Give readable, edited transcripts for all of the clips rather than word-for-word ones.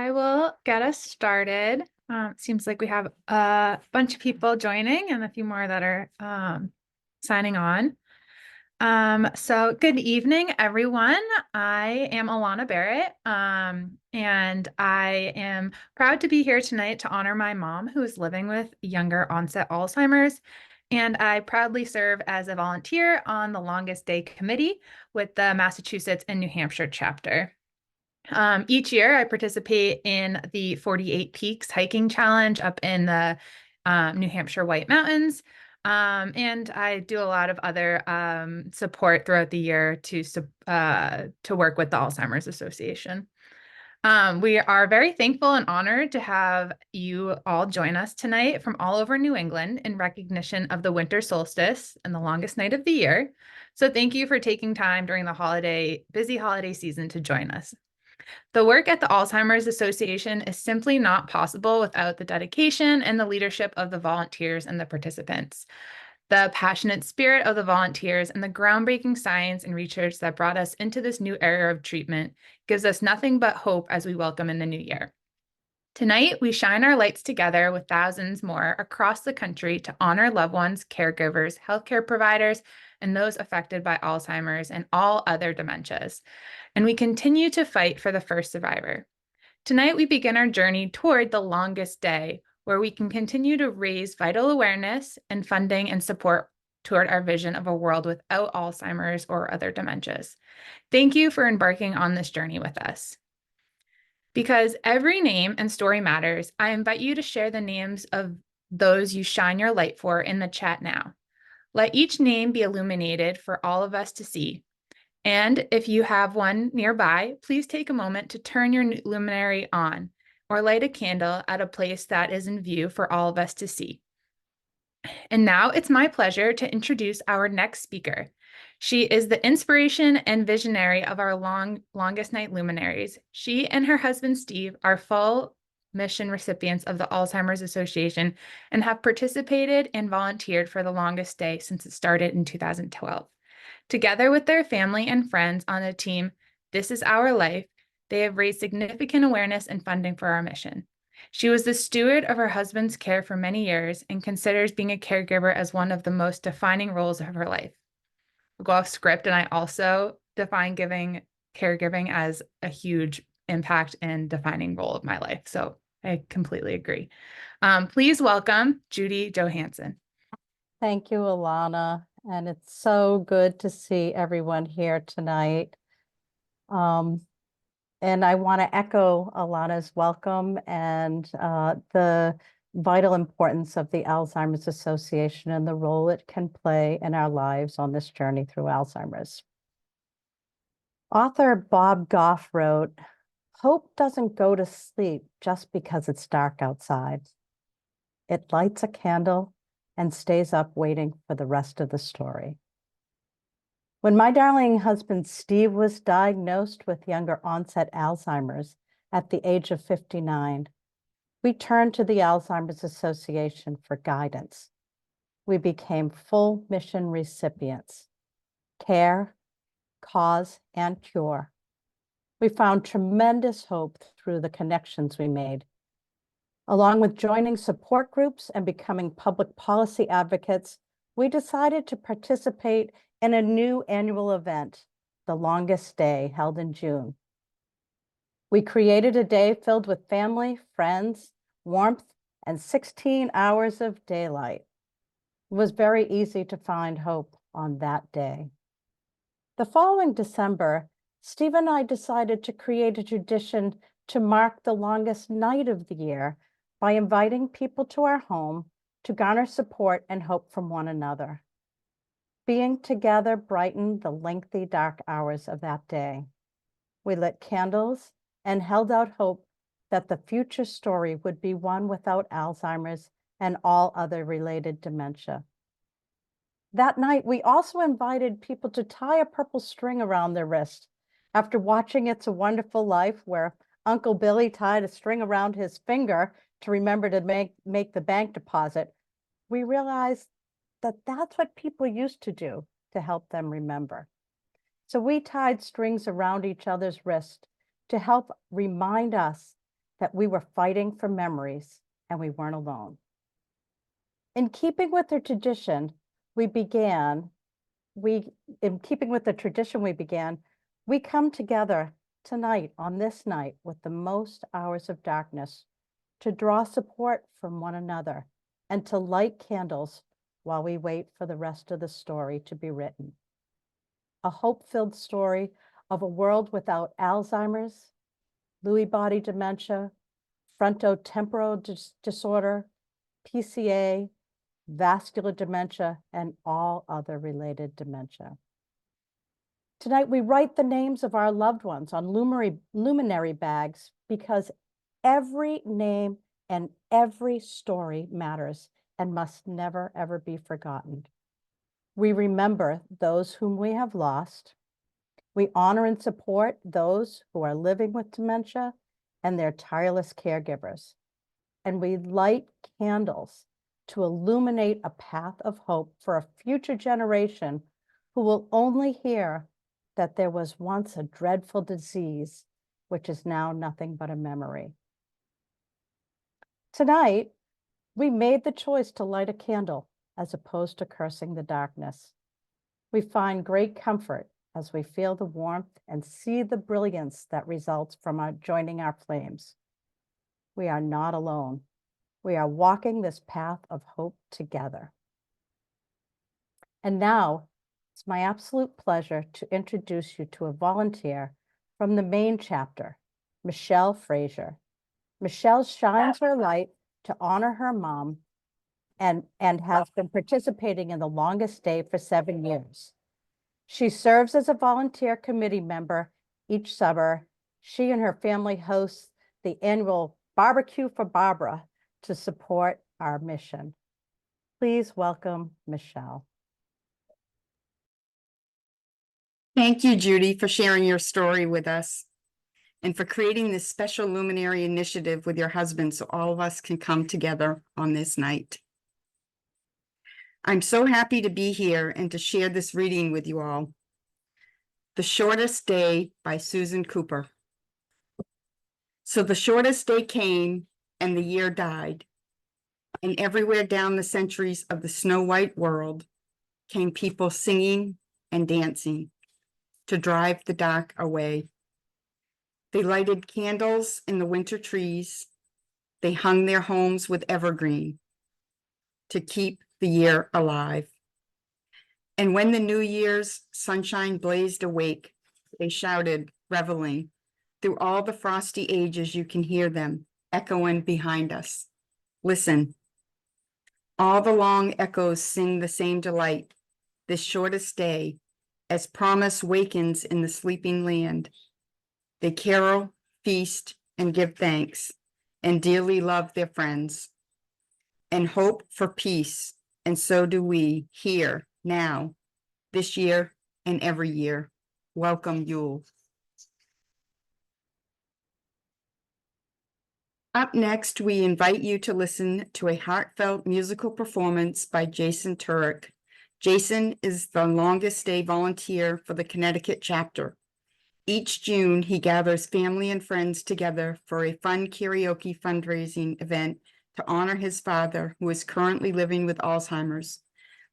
I will get us started. Seems like we have a bunch of people joining and a few more that are signing on. So good evening, everyone. I am Alana Barrett, and I am proud to be here tonight to honor my mom, who is living with younger onset Alzheimer's. And I proudly serve as a volunteer on the Longest Day Committee with the Massachusetts and New Hampshire chapter. Each year, I participate in the 48 Peaks hiking challenge up in the New Hampshire White Mountains. And I do a lot of other support throughout the year to work with the Alzheimer's Association. We are very thankful and honored to have you all join us tonight from all over New England in recognition of the winter solstice and the longest night of the year. So thank you for taking time during the busy holiday season to join us. The work at the Alzheimer's Association is simply not possible without the dedication and the leadership of the volunteers and the participants. The passionate spirit of the volunteers and the groundbreaking science and research that brought us into this new era of treatment gives us nothing but hope as we welcome in the new year. Tonight, we shine our lights together with thousands more across the country to honor loved ones, caregivers, healthcare providers, and those affected by Alzheimer's and all other dementias. And we continue to fight for the first survivor. Tonight, we begin our journey toward the longest day, where we can continue to raise vital awareness and funding and support toward our vision of a world without Alzheimer's or other dementias. Thank you for embarking on this journey with us. Because every name and story matters, I invite you to share the names of those you shine your light for in the chat now. Let each name be illuminated for all of us to see. And if you have one nearby, please take a moment to turn your luminary on or light a candle at a place that is in view for all of us to see. And now it's my pleasure to introduce our next speaker. She is the inspiration and visionary of our longest night luminaries. She and her husband, Steve, are full mission recipients of the Alzheimer's Association and have participated and volunteered for the longest day since it started in 2012. Together with their family and friends on the team, This Is Our Life, they have raised significant awareness and funding for our mission. She was the steward of her husband's care for many years and considers being a caregiver as one of the most defining roles of her life. We'll go off script, and I also define caregiving as a huge impact and defining role of my life. So I completely agree. Please welcome Judy Johansson. Thank you, Alana. And it's so good to see everyone here tonight. And I want to echo Alana's welcome and the vital importance of the Alzheimer's Association and the role it can play in our lives on this journey through Alzheimer's. Author Bob Goff wrote, "Hope doesn't go to sleep just because it's dark outside. It lights a candle and stays up waiting for the rest of the story." When my darling husband Steve was diagnosed with younger onset Alzheimer's at the age of 59, we turned to the Alzheimer's Association for guidance. We became full mission recipients: care, cause, and cure. We found tremendous hope through the connections we made. Along with joining support groups and becoming public policy advocates, we decided to participate in a new annual event, the Longest Day, held in June. We created a day filled with family, friends, warmth, and 16 hours of daylight. It was very easy to find hope on that day. The following December, Steve and I decided to create a tradition to mark the longest night of the year by inviting people to our home to garner support and hope from one another. Being together brightened the lengthy dark hours of that day. We lit candles and held out hope that the future story would be one without Alzheimer's and all other related dementia. That night, we also invited people to tie a purple string around their wrist. After watching It's a Wonderful Life, where Uncle Billy tied a string around his finger to remember to make the bank deposit, we realized that that's what people used to do to help them remember. So we tied strings around each other's wrist to help remind us that we were fighting for memories and we weren't alone. In keeping with the tradition we began, we come together tonight on this night with the most hours of darkness to draw support from one another and to light candles while we wait for the rest of the story to be written. A hope-filled story of a world without Alzheimer's, Lewy body dementia, frontotemporal disorder, PCA, vascular dementia, and all other related dementia. Tonight, we write the names of our loved ones on luminary bags because every name and every story matters and must never, ever be forgotten. We remember those whom we have lost. We honor and support those who are living with dementia and their tireless caregivers. And we light candles to illuminate a path of hope for a future generation who will only hear that there was once a dreadful disease, which is now nothing but a memory. Tonight, we made the choice to light a candle as opposed to cursing the darkness. We find great comfort as we feel the warmth and see the brilliance that results from our joining our flames. We are not alone. We are walking this path of hope together. And now, it's my absolute pleasure to introduce you to a volunteer from the main chapter, Michelle Frazier. Michelle shines her light to honor her mom and has been participating in the longest day for 7 years. She serves as a volunteer committee member each summer. She and her family host the annual Barbecue for Barbara to support our mission. Please welcome Michelle. Thank you, Judy, for sharing your story with us and for creating this special Luminary initiative with your husband so all of us can come together on this night. I'm so happy to be here and to share this reading with you all. The Shortest Day by Susan Cooper. So the shortest day came and the year died, and everywhere down the centuries of the snow-white world came people singing and dancing to drive the dark away. They lighted candles in the winter trees. They hung their homes with evergreen to keep the year alive. And when the New Year's sunshine blazed awake, they shouted, reveling. Through all the frosty ages, you can hear them echoing behind us. Listen. All the long echoes sing the same delight, this shortest day, as promise wakens in the sleeping land. They carol, feast, and give thanks, and dearly love their friends, and hope for peace, and so do we, here, now, this year, and every year. Welcome, Yule. Up next, we invite you to listen to a heartfelt musical performance by Jason Turek. Jason is the longest day volunteer for the Connecticut chapter. Each June, he gathers family and friends together for a fun karaoke fundraising event to honor his father, who is currently living with Alzheimer's.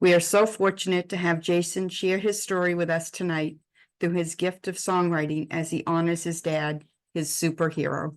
We are so fortunate to have Jason share his story with us tonight through his gift of songwriting as he honors his dad, his superhero.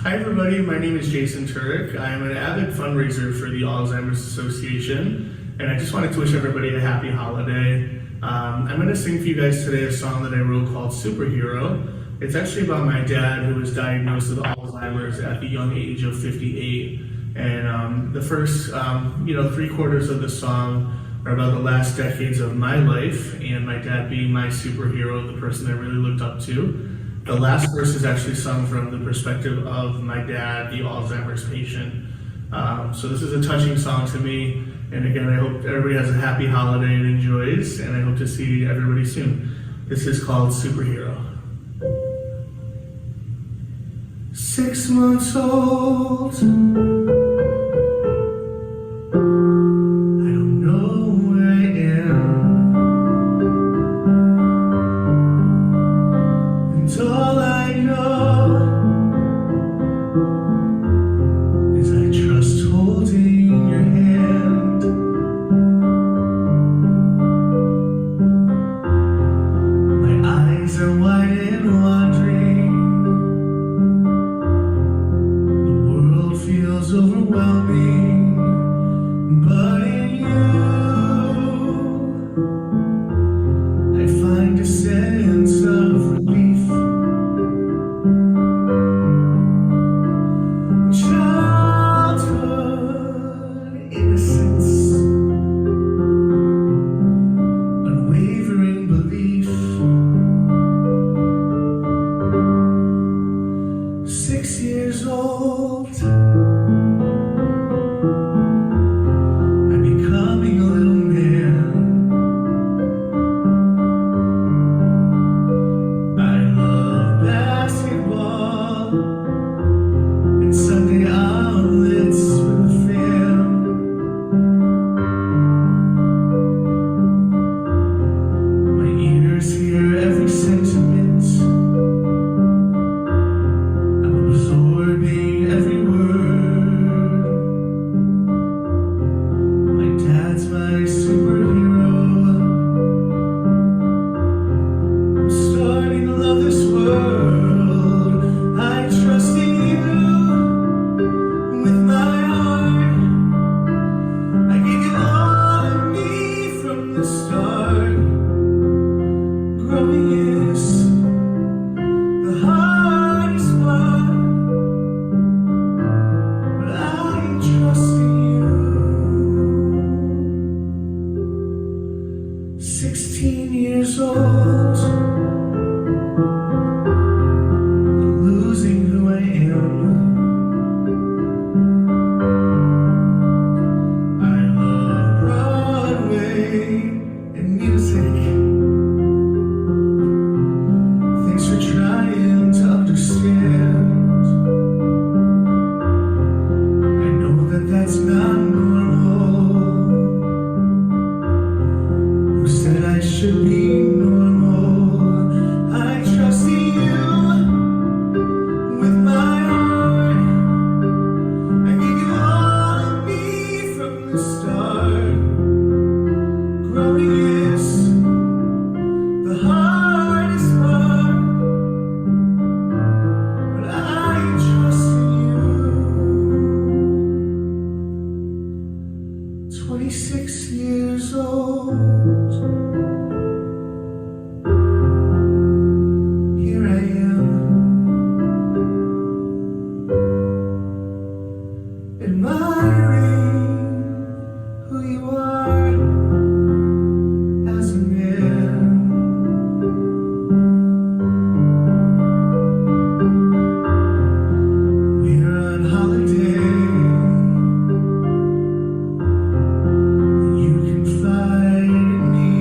Hi everybody, my name is Jason Turek. I am an avid fundraiser for the Alzheimer's Association, and I just wanted to wish everybody a happy holiday. I'm going to sing for you guys today a song that I wrote called Superhero. It's actually about my dad, who was diagnosed with Alzheimer's at the young age of 58. And the first, 3/4 of the song are about the last decades of my life and my dad being my superhero, the person I really looked up to. The last verse is actually sung from the perspective of my dad, the Alzheimer's patient. So this is a touching song to me. And again, I hope everybody has a happy holiday and enjoys, and I hope to see everybody soon. This is called Superhero. 6 months old, overwhelming, but in you, I find a sense of relief. Childhood innocence, unwavering belief. 6 years old, I'm becoming a little man. I love basketball and Sunday outlets with a fan. My ears hear every sentiment. I'm absorbing every word. My dad's my superhero. I'm starting to love this world. I trust in you with my heart. I gave you all of me from the start. Growing is the hardest part, but I trust in you. 16 years old, losing who I am. I love Broadway and music. Thanks for trying to understand. I know that that's not normal. Who said I should be normal? I trust in you with my heart. I gave you all of me from the start. Growing is the hardest part, but I trust in you. 26 years old, here I am, admiring who you are as a man. We're on holiday, and you confide in me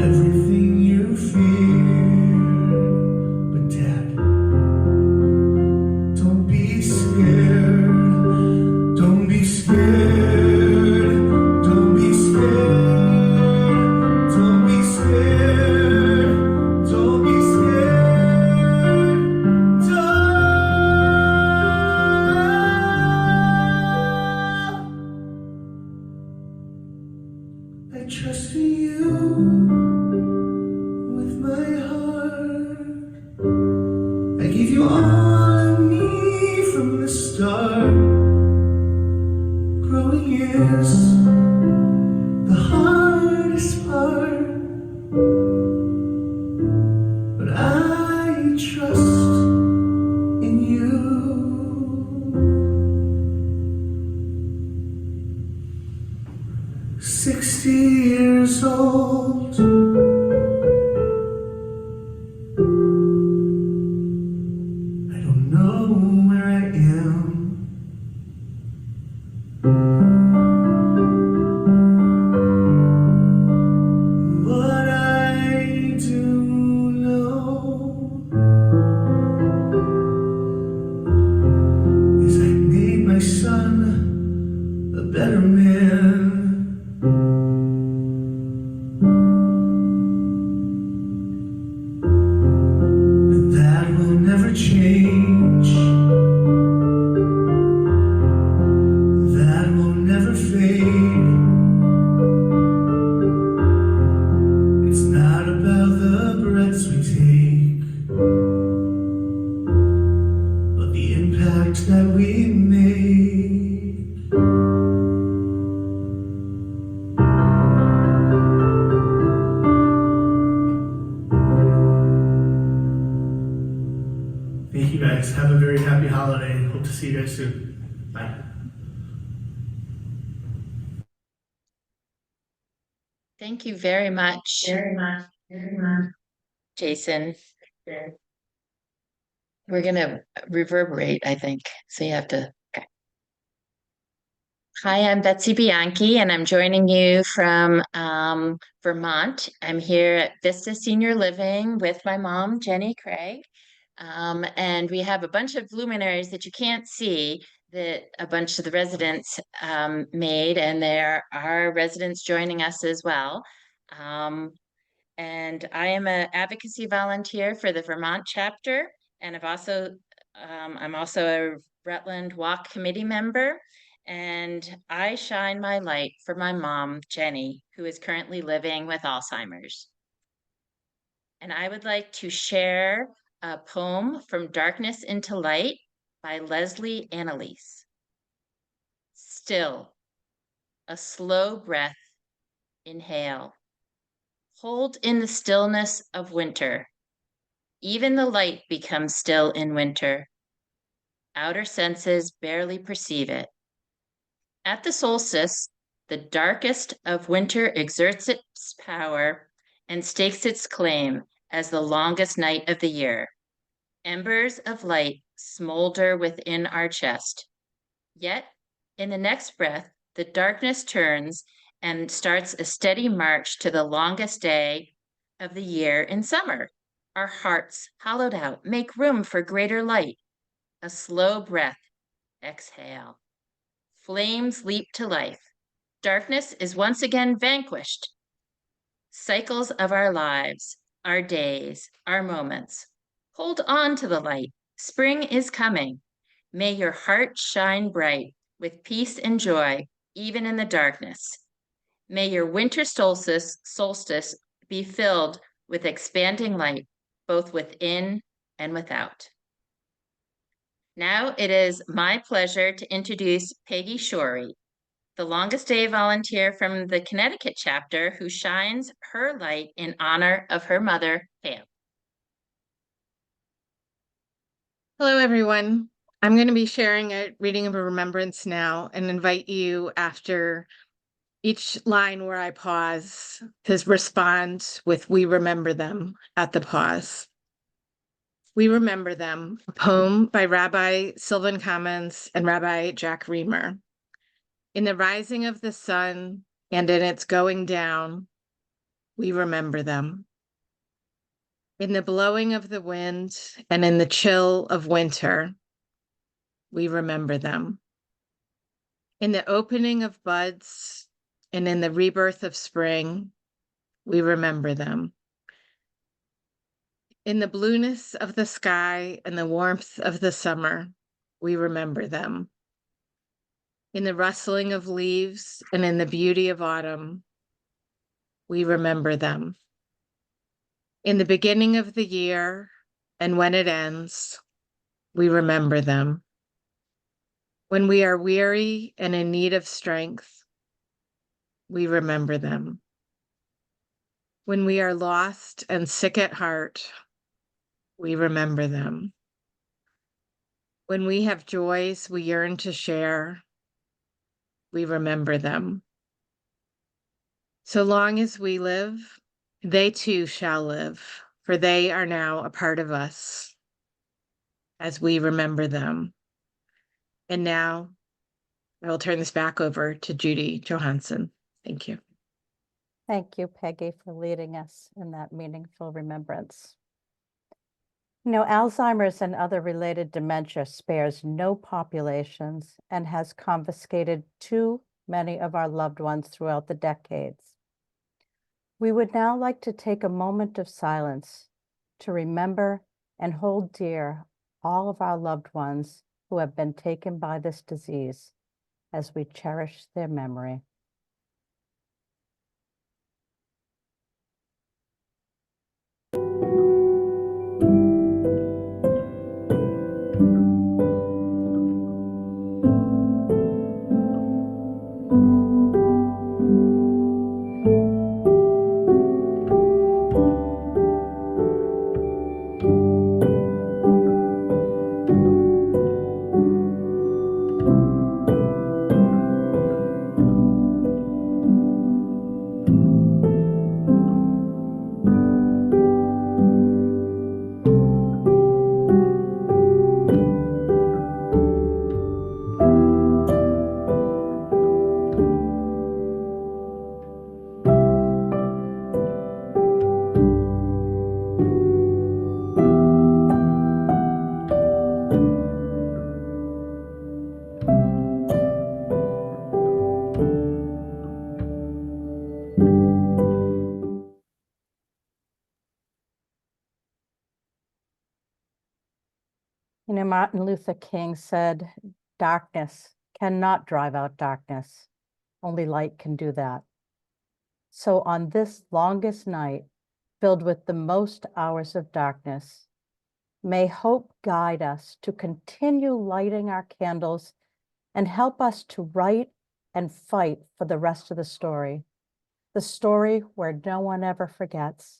everything you fear. But Dad, don't be scared. Don't be scared. Don't be scared. Don't be scared. Don't be scared. Don't. I trust in you with my heart. I gave you all of me from the start. Growing is the hardest part, but I trust in you. 60 years old, I don't know where I am. But I do know is I made my son a better man. And that will never change. That will never fade. It's not about the breaths we take, but the impact that we make. Thank you guys. Have a very happy holiday. Hope to see you guys soon. Bye. Thank you very much. Jason. We're gonna reverberate, I think. So you have to, okay. Hi, I'm Betsy Bianchi, and I'm joining you from Vermont. I'm here at Vista Senior Living with my mom, Jenny Craig. And we have a bunch of luminaries that you can't see that a bunch of the residents made, and there are residents joining us as well. And I am an advocacy volunteer for the Vermont chapter, and I'm also a Rutland Walk Committee member, and I shine my light for my mom, Jenny, who is currently living with Alzheimer's. And I would like to share a poem from Darkness into Light by Leslie Annalise. Still, a slow breath, inhale. Hold in the stillness of winter. Even the light becomes still in winter. Outer senses barely perceive it. At the solstice, the darkest of winter exerts its power and stakes its claim as the longest night of the year. Embers of light smolder within our chest. Yet, in the next breath, the darkness turns and starts a steady march to the longest day of the year in summer. Our hearts, hollowed out, make room for greater light. A slow breath, exhale. Flames leap to life. Darkness is once again vanquished. Cycles of our lives, our days, our moments. Hold on to the light. Spring is coming. May your heart shine bright with peace and joy, even in the darkness. May your winter solstice be filled with expanding light, both within and without. Now it is my pleasure to introduce Peggy Shorey, the longest day volunteer from the Connecticut chapter who shines her light in honor of her mother, Pam. Hello, everyone. I'm going to be sharing a reading of a remembrance now and invite you after each line where I pause to respond with "We remember them" at the pause. We Remember Them, a poem by Rabbi Sylvan Commons and Rabbi Jack Reamer. In the rising of the sun and in its going down, we remember them. In the blowing of the wind and in the chill of winter, we remember them. In the opening of buds and in the rebirth of spring, we remember them. In the blueness of the sky and the warmth of the summer, we remember them. In the rustling of leaves and in the beauty of autumn, we remember them. In the beginning of the year and when it ends, we remember them. When we are weary and in need of strength, we remember them. When we are lost and sick at heart, we remember them. When we have joys we yearn to share, we remember them. So long as we live, they too shall live, for they are now a part of us as we remember them. And now I will turn this back over to Judy Johansson. Thank you. Thank you, Peggy, for leading us in that meaningful remembrance. You know, Alzheimer's and other related dementia spares no populations and has confiscated too many of our loved ones throughout the decades. We would now like to take a moment of silence to remember and hold dear all of our loved ones who have been taken by this disease as we cherish their memory. You know, Martin Luther King said, darkness cannot drive out darkness. Only light can do that. So on this longest night, filled with the most hours of darkness, may hope guide us to continue lighting our candles and help us to write and fight for the rest of the story where no one ever forgets,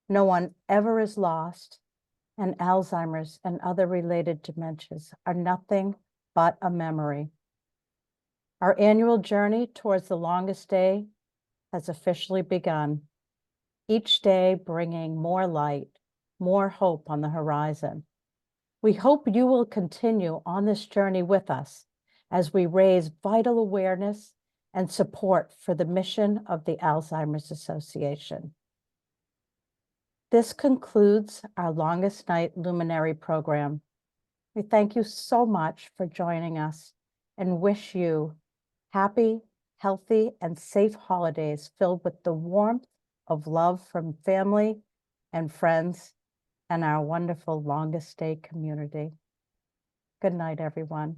no one ever is lost, and Alzheimer's and other related dementias are nothing but a memory. Our annual journey towards the longest day has officially begun, each day bringing more light, more hope on the horizon. We hope you will continue on this journey with us as we raise vital awareness and support for the mission of the Alzheimer's Association. This concludes our Longest Night Luminary program. We thank you so much for joining us and wish you happy, healthy, and safe holidays filled with the warmth of love from family and friends and our wonderful Longest Day community. Good night, everyone.